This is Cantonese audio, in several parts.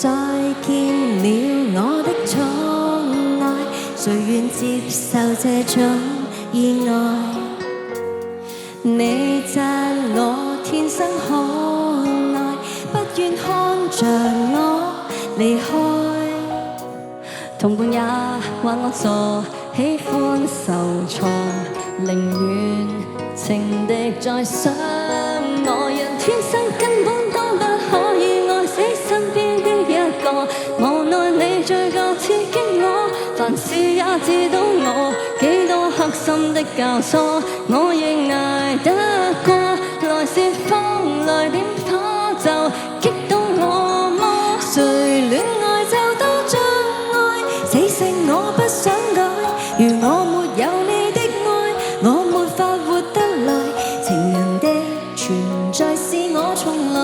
再見了我的寵愛，誰願接受這種意外？你讚我天生可愛，不願看着我離開。同伴也話我傻，喜歡受挫，寧願情敵在想我。人天生根本都不可以愛死身邊的一個，無奈你最夠刺激我，凡事也知道我，幾多黑心的教唆，我亦捱得過。來是風來點火就激到我麼？誰戀愛就多障礙，死性我不想改。如我沒有你的愛，我沒法活得來。情人的存在是我從來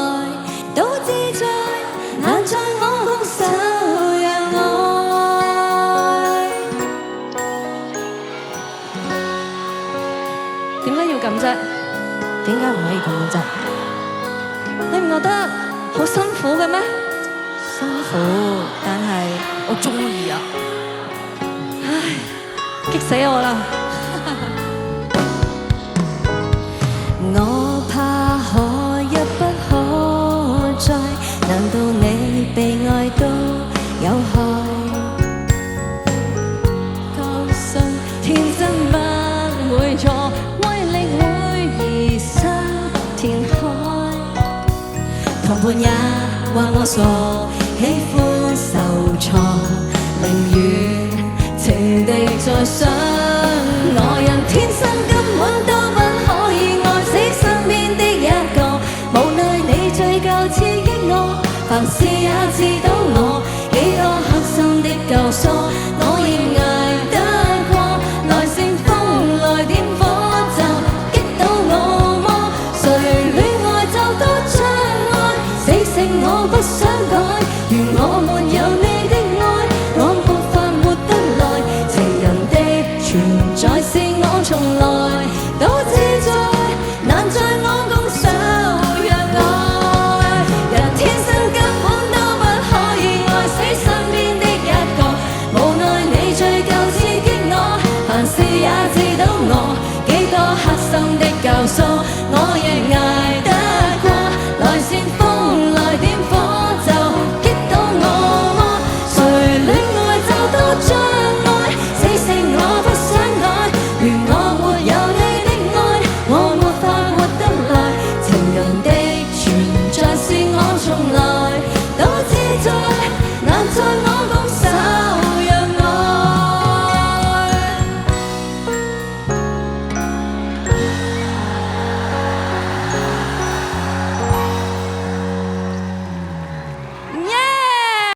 都自在，難在我拱手讓愛。點解要咁啫？點解唔可以咁樣啫？你唔覺得好辛苦嘅咩？辛苦，但係我中意啊！唉，激死我啦！我怕可一不可再，難道你被愛都有害？確信天真不會錯，威力會移山填海。同伴也話我傻，喜歡受挫，寧願情敵在想我。人天生根本都不可以愛死身邊的一個，無奈你最夠刺激我，凡事也知道我，幾多黑心的教唆，我亦捱得過。來煽風來點火就激到我麼？誰戀愛就多障礙，死性我不想改。如我沒有你的愛，我沒法活得來。情人的存在是我從來都自在，難在我拱手讓愛。人天生根本都不可以愛死身邊的一個，無奈你最夠刺激我，凡事也知道我，幾多黑心的教唆，我亦捱得過。來煽風來點火就激到我麼？誰戀愛就多障礙，死性我不想改。如我沒有你的愛，我沒法活得來。情人的存在是我從來